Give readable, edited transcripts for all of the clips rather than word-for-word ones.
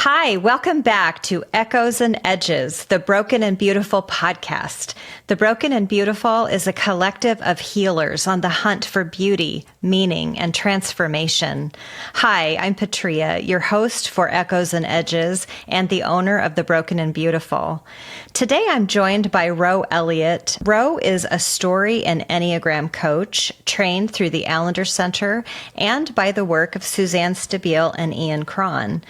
Hi, welcome back to Echoes and Edges, the Broken and Beautiful podcast. The Broken and Beautiful is a collective of healers on the hunt for beauty, meaning, and transformation. Hi, I'm Patria, your host for Echoes and Edges and the owner of The Broken and Beautiful. Today I'm joined by Ro Elliott. Ro is a story and Enneagram coach trained through the Allender Center and by the work of Suzanne Stabile and Ian Cron.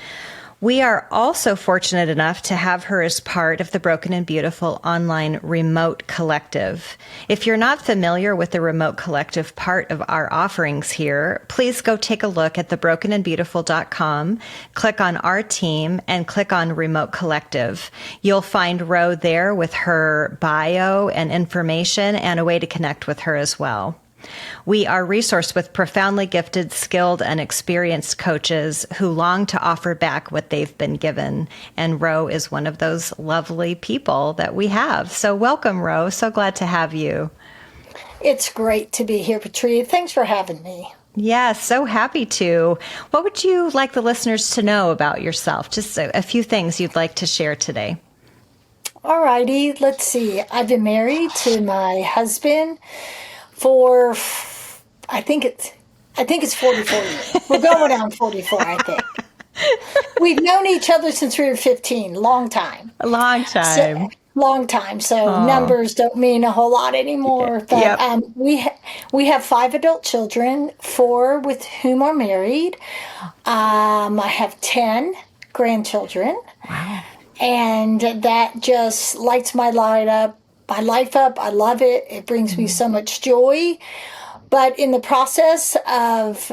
We are also fortunate enough to have her as part of the Broken and Beautiful online remote collective. If you're not familiar with the remote collective part of our offerings here, please go take a look at thebrokenandbeautiful.com, click on our team, and click on remote collective. You'll find Ro there with her bio and information and a way to connect with her as well. We are resourced with profoundly gifted, skilled, and experienced coaches who long to offer back what they've been given. And Ro is one of those lovely people that we have. So welcome, Ro. So glad to have you. It's great to be here, Patria. Thanks for having me. Yes, so happy to. What would you like the listeners to know about yourself? Just a few things you'd like to share today. All righty. Let's see. I've been married to my husband for, I think it's 44 years. We're going on 44, I think. We've known each other since we were 15. Long time. A long time. Long time. So numbers don't mean a whole lot anymore. But we have 5 adult children, 4 with whom are married. I have 10 grandchildren. Wow. And that just lights my life up. I love it. It brings me so much joy. But in the process of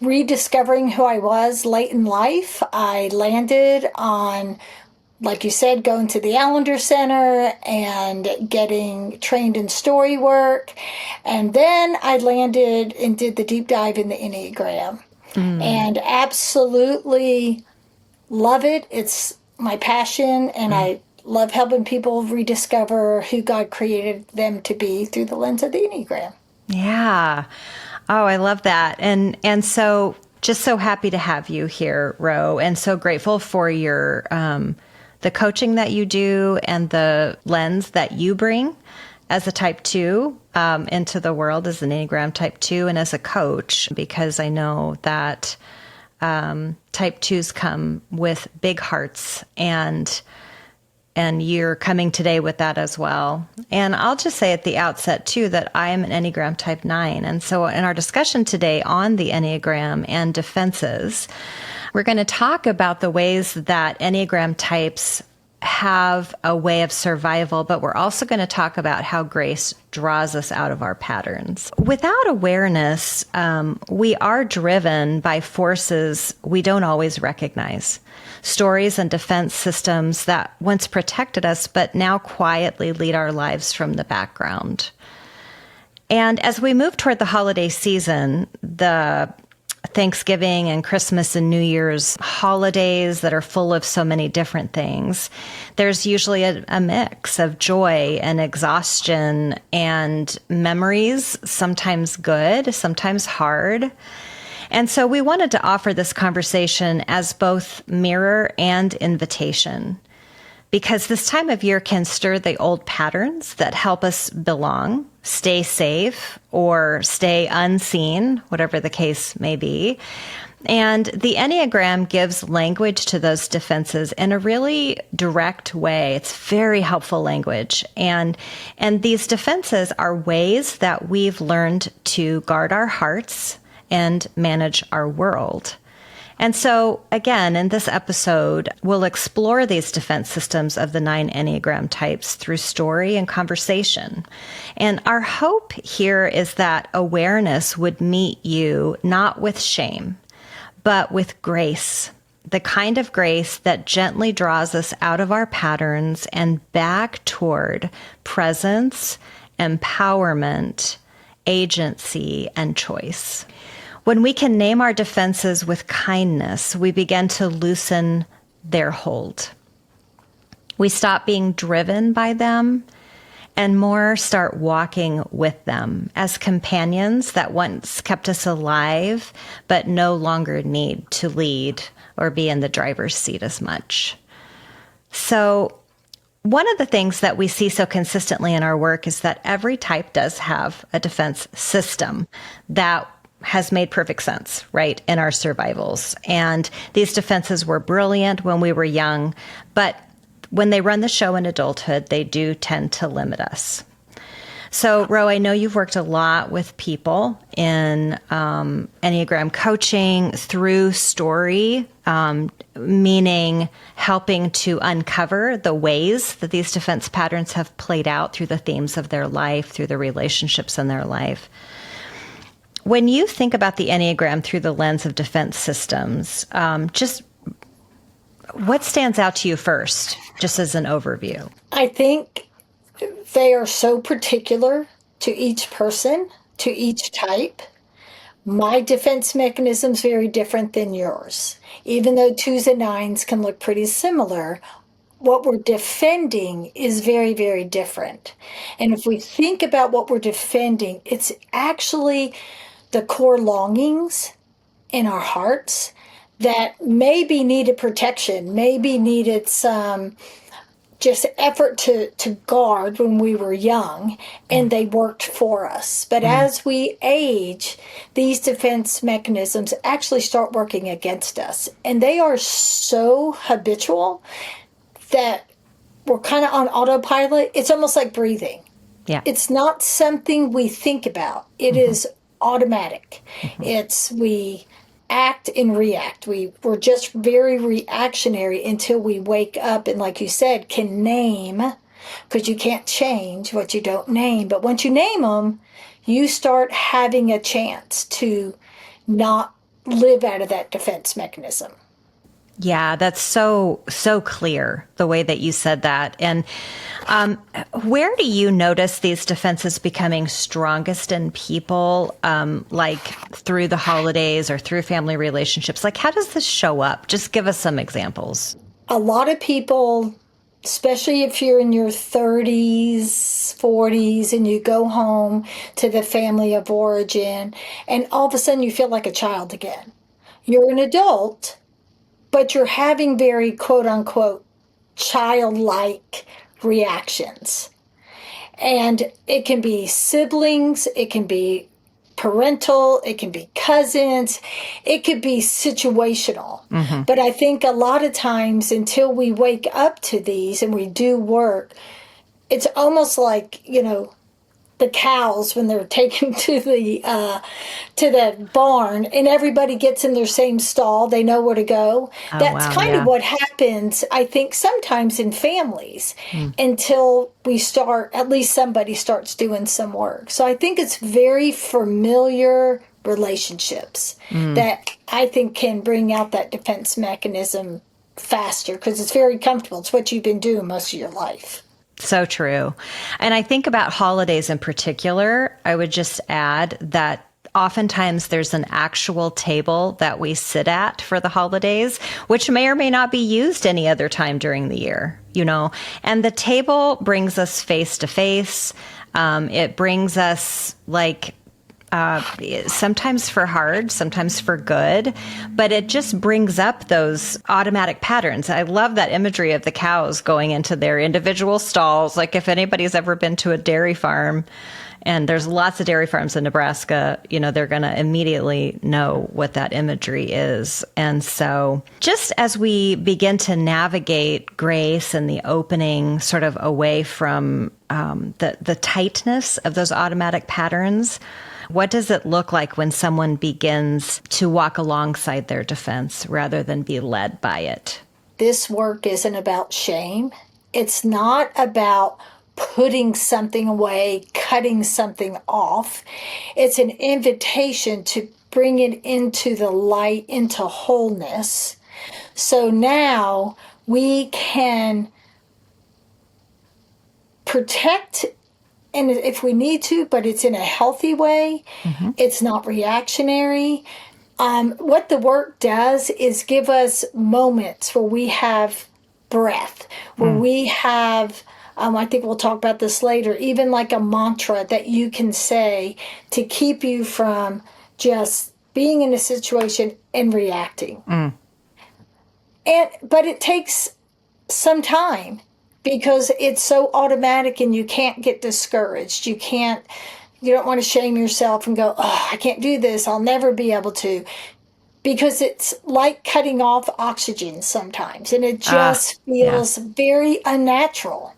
rediscovering who I was late in life, I landed on, like you said, going to the Allender Center and getting trained in story work. And then I landed and did the deep dive in the Enneagram. And absolutely love it. It's my passion, and I love helping people rediscover who God created them to be through the lens of the Enneagram. Yeah. Oh, I love that. And so just so happy to have you here, Ro, and so grateful for your the coaching that you do and the lens that you bring as a type 2 into the world as an Enneagram type 2 and as a coach, because I know that type 2s come with big hearts, and you're coming today with that as well. And I'll just say at the outset, too, that I am an Enneagram type 9. And so in our discussion today on the Enneagram and defenses, we're going to talk about the ways that Enneagram types have a way of survival, but we're also going to talk about how grace draws us out of our patterns. Without awareness, we are driven by forces we don't always recognize. Stories and defense systems that once protected us, but now quietly lead our lives from the background. And as we move toward the holiday season, the Thanksgiving and Christmas and New Year's holidays that are full of so many different things, there's usually a mix of joy and exhaustion and memories, sometimes good, sometimes hard. And so we wanted to offer this conversation as both mirror and invitation, because this time of year can stir the old patterns that help us belong, stay safe, or stay unseen, whatever the case may be. And the Enneagram gives language to those defenses in a really direct way. It's very helpful language. And these defenses are ways that we've learned to guard our hearts and manage our world. And so, again, in this episode, we'll explore these defense systems of the 9 Enneagram types through story and conversation. And our hope here is that awareness would meet you not with shame, but with grace, the kind of grace that gently draws us out of our patterns and back toward presence, empowerment, agency, and choice. When we can name our defenses with kindness, we begin to loosen their hold. We stop being driven by them and more start walking with them as companions that once kept us alive, but no longer need to lead or be in the driver's seat as much. So one of the things that we see so consistently in our work is that every type does have a defense system that has made perfect sense, right, in our survivals. And these defenses were brilliant when we were young, but when they run the show in adulthood, they do tend to limit us. So, Ro, I know you've worked a lot with people in Enneagram coaching through story, meaning helping to uncover the ways that these defense patterns have played out through the themes of their life, through the relationships in their life. When you think about the Enneagram through the lens of defense systems, just what stands out to you first, just as an overview? I think they are so particular to each person, to each type. My defense mechanism is very different than yours. Even though 2s and 9s can look pretty similar, what we're defending is very, very different. And if we think about what we're defending, it's actually the core longings in our hearts that maybe needed protection, maybe needed some just effort to guard when we were young, and they worked for us. But as we age, these defense mechanisms actually start working against us. And they are so habitual that we're kind of on autopilot. It's almost like breathing. Yeah. It's not something we think about. It is automatic. It's we act and react. We're just very reactionary until we wake up and, like you said, can name, because you can't change what you don't name. But once you name them, you start having a chance to not live out of that defense mechanism. Yeah, that's so clear, the way that you said that. And where do you notice these defenses becoming strongest in people, like through the holidays or through family relationships? Like, how does this show up? Just give us some examples. A lot of people, especially if you're in your 30s, 40s, and you go home to the family of origin, and all of a sudden you feel like a child again. You're an adult, but you're having very quote unquote childlike reactions. And it can be siblings, it can be parental, it can be cousins, it could be situational. But I think a lot of times until we wake up to these and we do work, it's almost like, the cows when they're taken to the barn and everybody gets in their same stall, they know where to go. That's kind of what happens, I think, sometimes in families until at least somebody starts doing some work. So I think it's very familiar relationships that I think can bring out that defense mechanism faster because it's very comfortable. It's what you've been doing most of your life. So true. And I think about holidays in particular, I would just add that oftentimes there's an actual table that we sit at for the holidays, which may or may not be used any other time during the year, and the table brings us face to face. It brings us sometimes for hard, sometimes for good, but it just brings up those automatic patterns. I love that imagery of the cows going into their individual stalls. Like if anybody's ever been to a dairy farm, and there's lots of dairy farms in Nebraska, they're going to immediately know what that imagery is. And so just as we begin to navigate grace and the opening sort of away from the tightness of those automatic patterns, what does it look like when someone begins to walk alongside their defense rather than be led by it? This work isn't about shame. It's not about putting something away, cutting something off. It's an invitation to bring it into the light, into wholeness. So now we can protect, and if we need to, but it's in a healthy way. It's not reactionary. What the work does is give us moments where we have breath, where we have I think we'll talk about this later, even like a mantra that you can say to keep you from just being in a situation and reacting. But it takes some time because it's so automatic and you can't get discouraged. You don't want to shame yourself and go, oh, I can't do this. I'll never be able to. Because it's like cutting off oxygen sometimes, and it just feels very unnatural.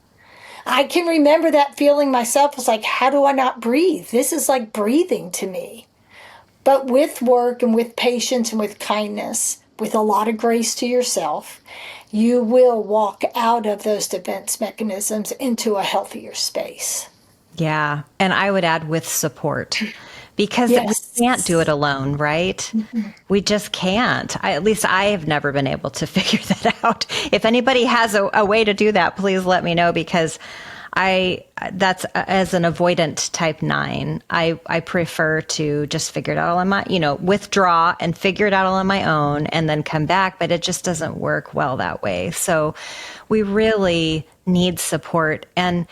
I can remember that feeling myself. Was like, how do I not breathe? This is like breathing to me. But with work and with patience and with kindness, with a lot of grace to yourself, you will walk out of those defense mechanisms into a healthier space. Yeah. And I would add with support. Because Yes. we can't do it alone, right? Mm-hmm. We just can't. At least I have never been able to figure that out. If anybody has a way to do that, please let me know, because that's as an avoidant type 9. I prefer to just figure it out on my, withdraw and figure it out all on my own and then come back. But it just doesn't work well that way. So we really need support. And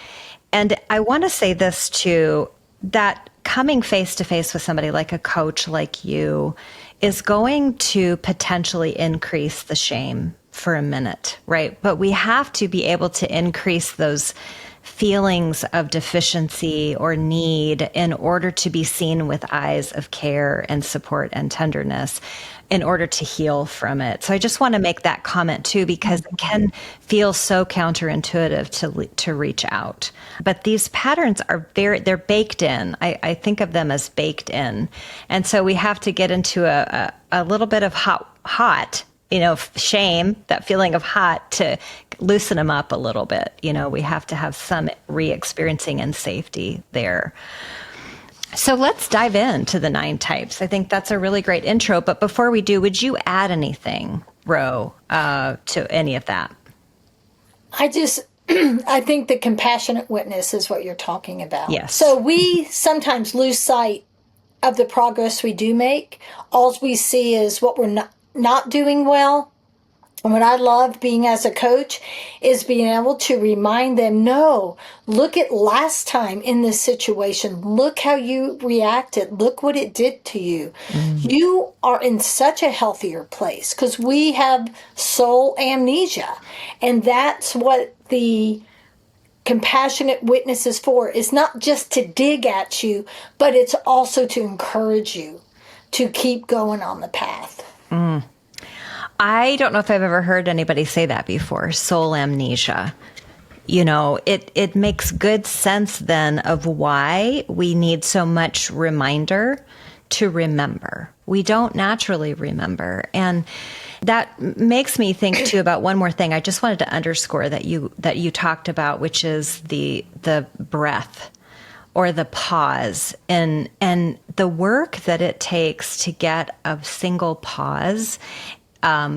I want to say this too, that coming face to face with somebody like a coach like you is going to potentially increase the shame for a minute, right? But we have to be able to increase those feelings of deficiency or need in order to be seen with eyes of care and support and tenderness in order to heal from it. So I just want to make that comment too, because it can feel so counterintuitive to reach out. But these patterns are they're baked in. I think of them as baked in. And so we have to get into a little bit of hot, shame, that feeling of hot, to loosen them up a little bit. We have to have some re-experiencing and safety there. So let's dive into the 9 types. I think that's a really great intro. But before we do, would you add anything, Ro, to any of that? I think the compassionate witness is what you're talking about. Yes. So we sometimes lose sight of the progress we do make. All we see is what we're not doing well. And what I love being as a coach is being able to remind them, no, look at last time in this situation. Look how you reacted. Look what it did to you. Mm-hmm. You are in such a healthier place because we have soul amnesia. And that's what the compassionate witness is for. It's not just to dig at you, but it's also to encourage you to keep going on the path. Mm. I don't know if I've ever heard anybody say that before, soul amnesia. It makes good sense then of why we need so much reminder to remember. We don't naturally remember. And that makes me think too about one more thing. I just wanted to underscore that you talked about, which is the breath or the pause and the work that it takes to get a single pause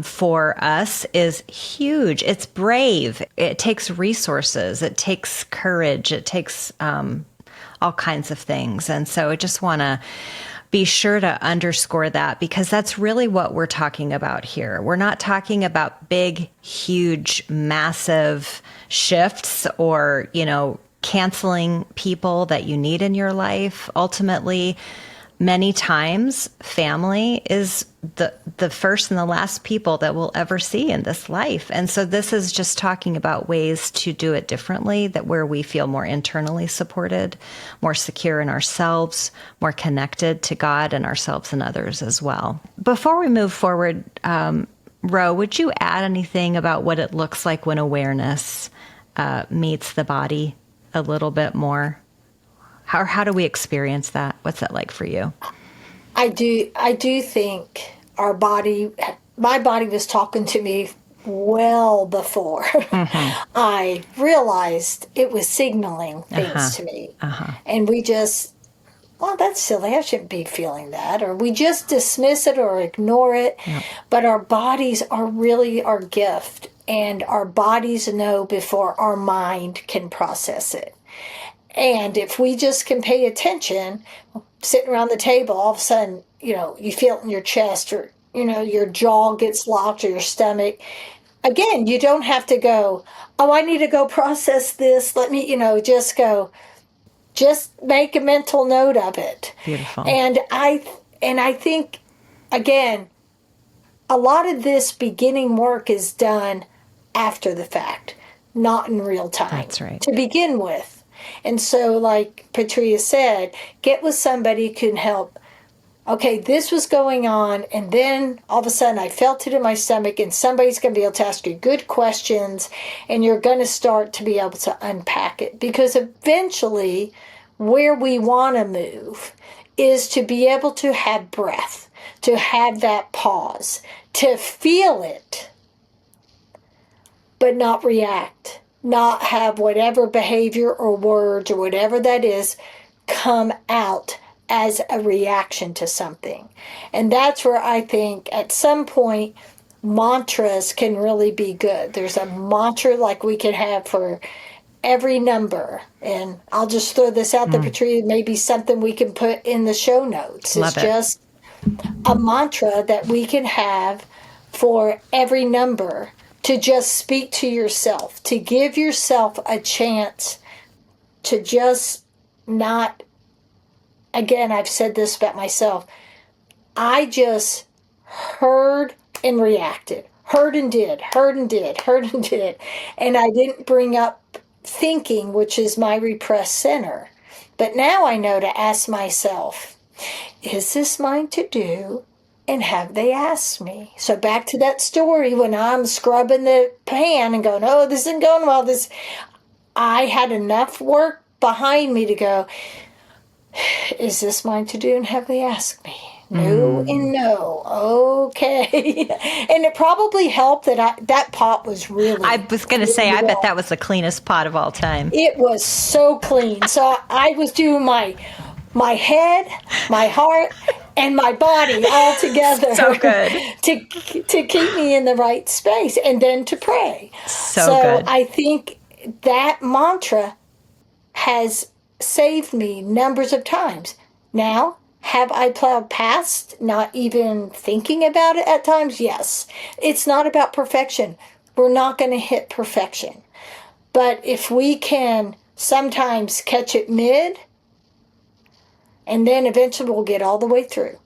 for us is huge. It's brave. It takes resources. It takes courage. It takes all kinds of things. And so I just want to be sure to underscore that, because that's really what we're talking about here. We're not talking about big, huge, massive shifts or, canceling people that you need in your life. Ultimately, many times, family is the first and the last people that we'll ever see in this life. And so this is just talking about ways to do it differently, that where we feel more internally supported, more secure in ourselves, more connected to God and ourselves and others as well. Before we move forward, Ro, would you add anything about what it looks like when awareness meets the body a little bit more? How do we experience that? What's that like for you? I do think my body was talking to me well before I realized it was signaling things to me. And we just, well, that's silly. I shouldn't be feeling that. Or we just dismiss it or ignore it. Yep. But our bodies are really our gift. And our bodies know before our mind can process it. And if we just can pay attention, sitting around the table, all of a sudden, you feel it in your chest, or, your jaw gets locked, or your stomach. again, you don't have to go, oh, I need to go process this. Let me, just go, just make a mental note of it. Beautiful. And I think, again, a lot of this beginning work is done after the fact, not in real time. That's right. To begin with. And so, like Patria said, get with somebody who can help. Okay, this was going on, and then all of a sudden I felt it in my stomach, and somebody's going to be able to ask you good questions, and you're going to start to be able to unpack it. Because eventually, where we want to move is to be able to have breath, to have that pause, to feel it, but not react, not have whatever behavior or words or whatever that is come out as a reaction to something. And that's where I think at some point mantras can really be good. There's a mantra like we can have for every number. And I'll just throw this out there, Patria, maybe something we can put in the show notes. Love it's it. just a mantra that we can have for every number to just speak to yourself, to give yourself a chance to just not, again, I've said this about myself, I just heard and reacted, heard and did, heard and did, heard and did. And I didn't bring up thinking, which is my repressed center. But now I know to ask myself, is this mine to do? And have they asked me? So back to that story when I'm scrubbing the pan and going, oh, this isn't going well. I had enough work behind me to go, is this mine to do? And have they asked me? No and no. Okay. And it probably helped that that pot was really. I was going to say, I bet that was the cleanest pot of all time. It was so clean. So I was doing my head, my heart, and my body all together. So good. to keep me in the right space and then to pray. So good. I think that mantra has saved me numbers of times. Now, have I plowed past not even thinking about it at times? Yes. It's not about perfection. We're not going to hit perfection. But if we can sometimes catch it mid, and then eventually we'll get all the way through.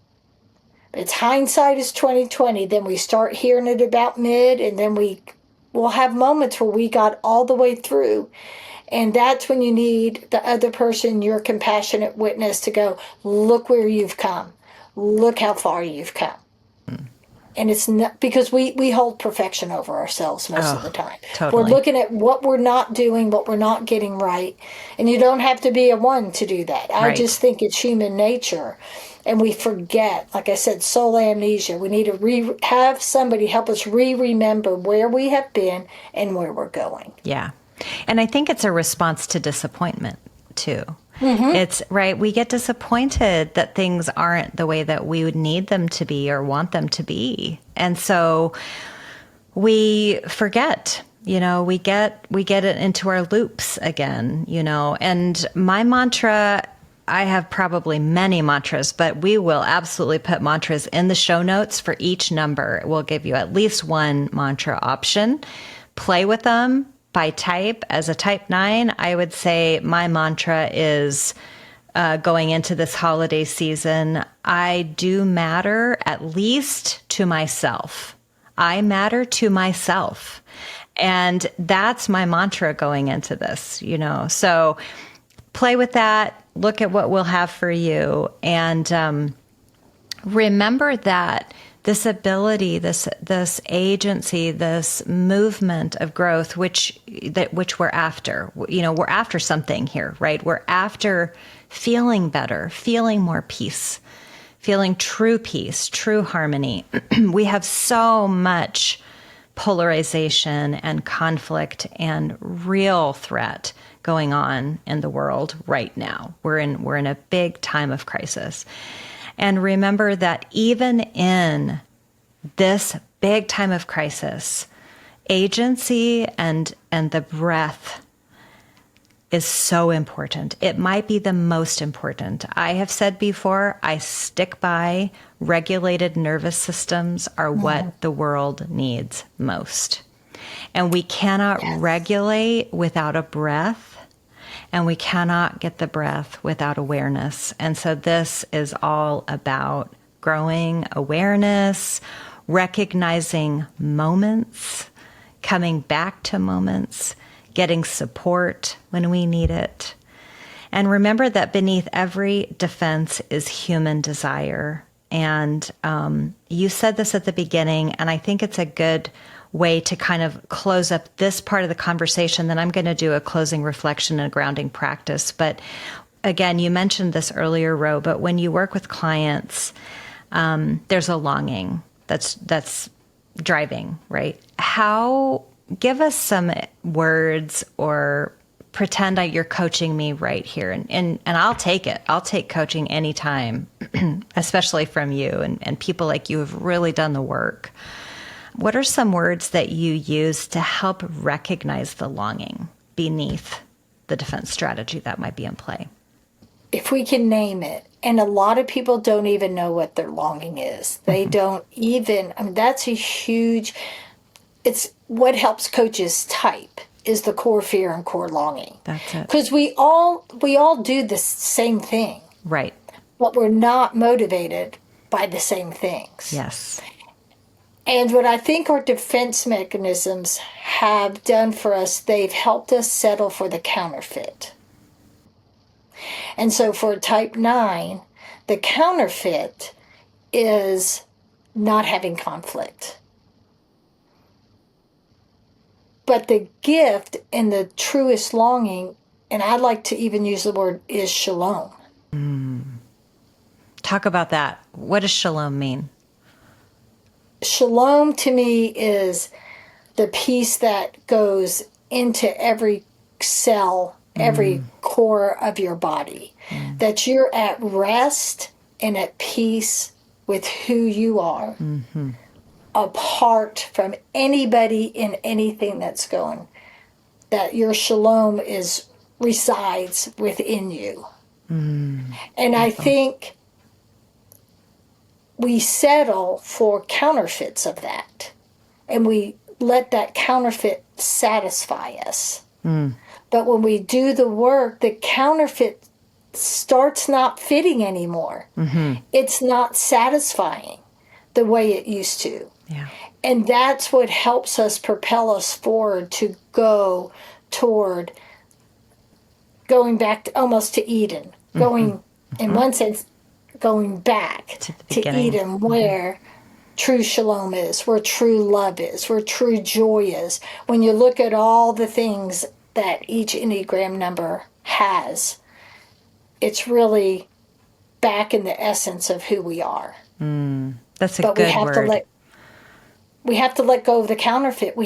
It's hindsight is 2020. Then we start hearing it about mid, and then we'll have moments where we got all the way through. And that's when you need the other person, your compassionate witness, to go, look where you've come. Look how far you've come. And it's not because we hold perfection over ourselves most of the time. Totally. We're looking at what we're not doing, what we're not getting right. And you don't have to be a one to do that. I just think it's human nature. And we forget, like I said, soul amnesia. We need to have somebody help us remember where we have been and where we're going. Yeah. And I think it's a response to disappointment, too. It's right. We get disappointed that things aren't the way that we would need them to be or want them to be. And so we forget, we get it into our loops again, and my mantra, I have probably many mantras, but we will absolutely put mantras in the show notes for each number. We'll give you at least one mantra option. Play with them. By type, as a type 9, I would say my mantra is going into this holiday season, I do matter at least to myself. I matter to myself. And that's my mantra going into this, So play with that. Look at what we'll have for you. And remember that this ability, this agency, this movement of growth, which we're after. We're after something here, right? We're after feeling better, feeling more peace, feeling true peace, true harmony. We have so much polarization and conflict and real threat going on in the world right now. We're in a big time of crisis. And remember that even in this big time of crisis, agency and the breath is so important. It might be the most important. I have said before, I stick by regulated nervous systems are what the world needs most. And we cannot regulate without a breath, and we cannot get the breath without awareness. And so this is all about growing awareness, recognizing moments, coming back to moments, getting support when we need it. And remember that beneath every defense is human desire. And you said this at the beginning, and I think it's a good way to kind of close up this part of the conversation. Then I'm going to do a closing reflection and a grounding practice. But again, you mentioned this earlier, Ro, but when you work with clients, there's a longing that's driving, right? Give us some words, or pretend you're coaching me right here. And I'll take it. I'll take coaching anytime, especially from you and people like you who've really done the work. What are some words that you use to help recognize the longing beneath the defense strategy that might be in play? If we can name it, and a lot of people don't even know what their longing is. They don't even, that's a huge, it's what helps coaches type is the core fear and core longing. That's it. Because we all do the same thing. Right. But we're not motivated by the same things. Yes. And what I think our defense mechanisms have done for us, they've helped us settle for the counterfeit. And so for type 9, the counterfeit is not having conflict. But the gift and the truest longing, and I like to even use the word, is shalom. Talk about that. What does shalom mean? Shalom to me is the peace that goes into every cell, every core of your body. That you're at rest and at peace with who you are, apart from anybody and anything that's going. That your shalom resides within you. And I think we settle for counterfeits of that. And we let that counterfeit satisfy us. But when we do the work, the counterfeit starts not fitting anymore. It's not satisfying the way it used to. Yeah. And that's what helps us propel us forward to go toward going back almost to Eden. Going, in one sense, going back to Eden, where true shalom is, where true love is, where true joy is. When you look at all the things that each Enneagram number has, it's really back in the essence of who we are. That's a good word. We have to let go of the counterfeit.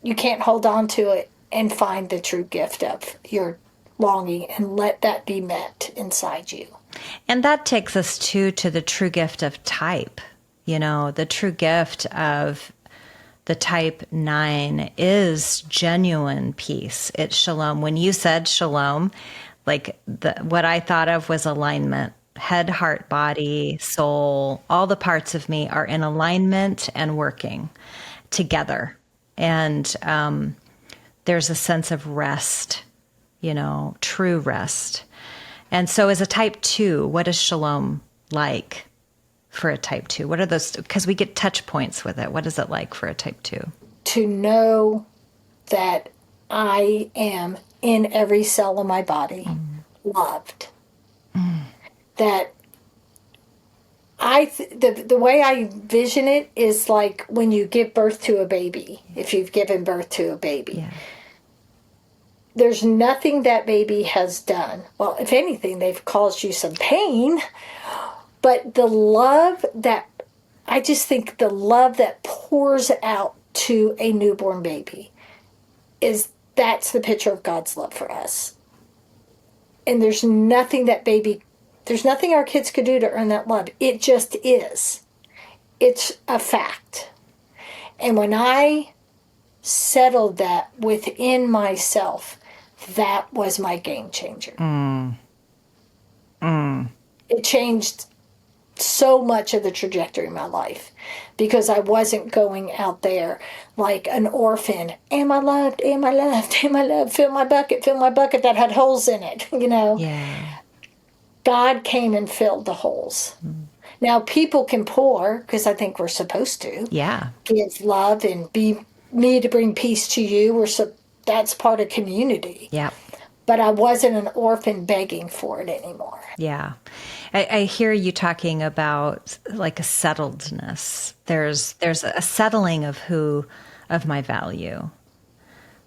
You can't hold on to it and find the true gift of your longing and let that be met inside you. And that takes us to the true gift of type. You know, the true gift of the type 9 is genuine peace. It's shalom. When you said shalom, like what I thought of was alignment. Head, heart, body, soul, all the parts of me are in alignment and working together. And there's a sense of rest, true rest. And so as a type 2, what is shalom like for a type 2? What are those? Because we get touch points with it. What is it like for a type 2? To know that I am in every cell of my body, loved. That the way I vision it is like when you give birth to a baby, if you've given birth to a baby. Yeah. There's nothing that baby has done. Well, if anything, they've caused you some pain. But the love I just think the love that pours out to a newborn baby that's the picture of God's love for us. And there's nothing our kids could do to earn that love. It just is. It's a fact. And when I settled that within myself, that was my game changer. It changed so much of the trajectory of my life because I wasn't going out there like an orphan. Am I loved? Am I loved? Am I loved? Fill my bucket that had holes in it, Yeah. God came and filled the holes. Now, people can pour, because I think we're supposed to. Yeah. Give love and be me to bring peace to you. That's part of community. Yeah. But I wasn't an orphan begging for it anymore. Yeah. I hear you talking about like a settledness. There's a settling of my value.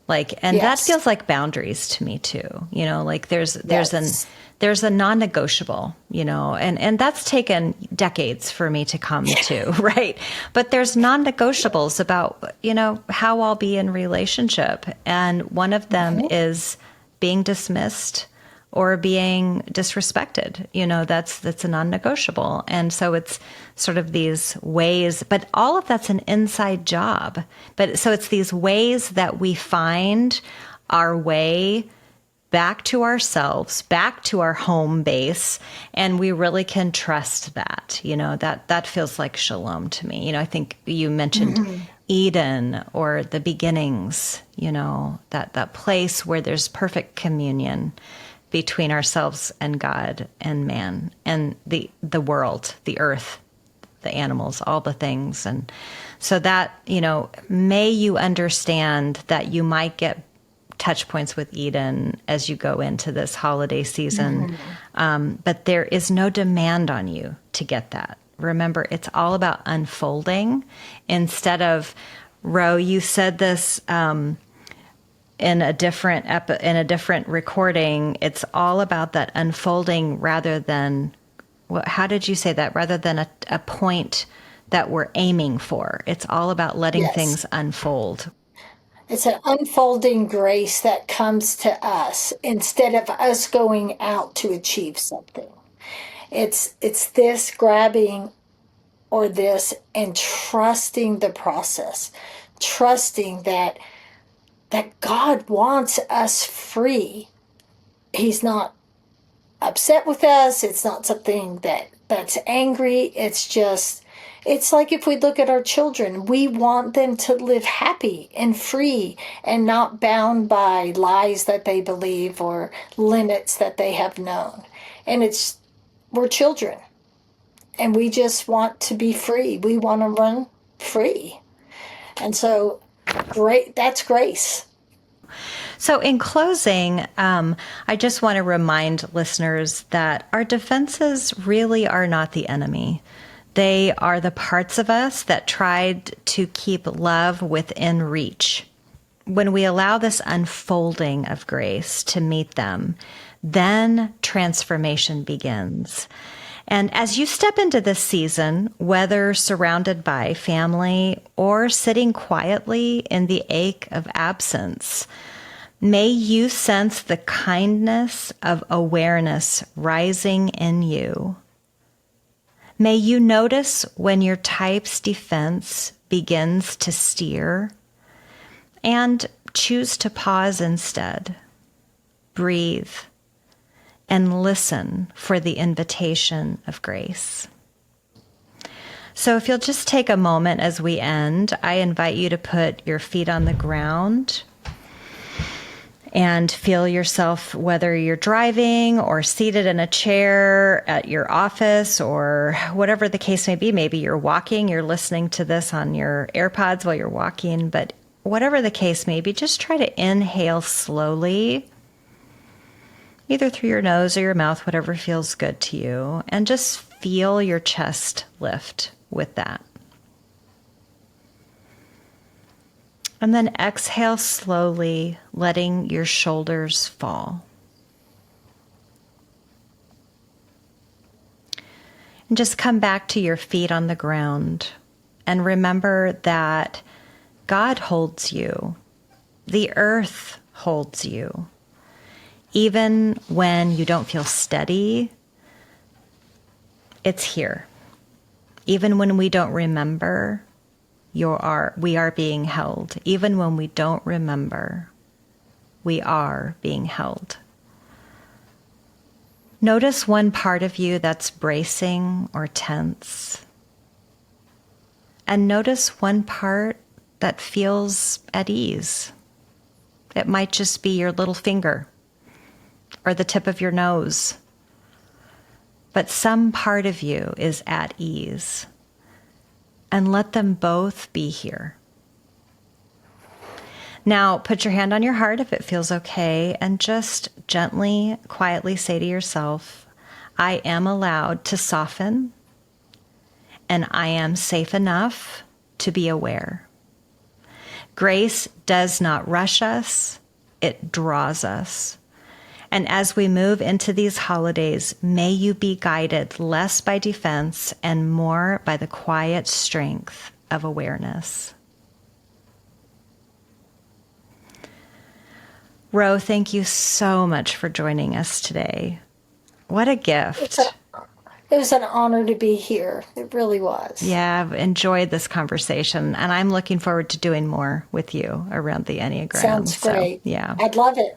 And that Yes. feels like boundaries to me too. Like there's Yes. there's a non-negotiable, and that's taken decades for me to come to, right? But there's non-negotiables about, how I'll be in relationship. And one of them is being dismissed or being disrespected. That's a non-negotiable. And so it's sort of these ways, but all of that's an inside job. But so it's these ways that we find our way back to ourselves, back to our home base, and we really can trust that. That feels like shalom to me. I think you mentioned Eden or the beginnings, that place where there's perfect communion between ourselves and God and man and the world, the earth, the animals, all the things. And so that, may you understand that you might get touch points with Eden as you go into this holiday season. But there is no demand on you to get that. Remember, it's all about unfolding instead of, Ro, you said this, in a different recording. It's all about that unfolding rather than, how did you say that? Rather than a point that we're aiming for. It's all about letting Yes. things unfold. It's an unfolding grace that comes to us instead of us going out to achieve something. It's this grabbing or this and trusting the process, trusting that God wants us free. He's not upset with us. It's not something that's angry. It's like if we look at our children, we want them to live happy and free and not bound by lies that they believe or limits that they have known. And we're children and we just want to be free. We want to run free. And so that's grace. So in closing, I just want to remind listeners that our defenses really are not the enemy. They are the parts of us that tried to keep love within reach. When we allow this unfolding of grace to meet them, then transformation begins. And as you step into this season, whether surrounded by family or sitting quietly in the ache of absence, may you sense the kindness of awareness rising in you. May you notice when your type's defense begins to steer and choose to pause instead, breathe, and listen for the invitation of grace. So if you'll just take a moment as we end, I invite you to put your feet on the ground and feel yourself, whether you're driving or seated in a chair at your office or whatever the case may be. Maybe you're walking, you're listening to this on your AirPods while you're walking, but whatever the case may be, just try to inhale slowly, either through your nose or your mouth, whatever feels good to you, and just feel your chest lift with that. And then exhale slowly, letting your shoulders fall. And just come back to your feet on the ground and remember that God holds you. The earth holds you. Even when you don't feel steady, it's here. Even when we don't remember, we are being held. Even when we don't remember, we are being held. Notice one part of you that's bracing or tense. and notice one part that feels at ease. It might just be your little finger or the tip of your nose, but some part of you is at ease. And let them both be here. Now, put your hand on your heart if it feels okay, and just gently, quietly say to yourself, I am allowed to soften, and I am safe enough to be aware. Grace does not rush us, it draws us. And as we move into these holidays, may you be guided less by defense and more by the quiet strength of awareness. Ro, thank you so much for joining us today. What a gift. It was an honor to be here. It really was. Yeah, I've enjoyed this conversation, and I'm looking forward to doing more with you around the Enneagram. Sounds great. So, yeah. I'd love it.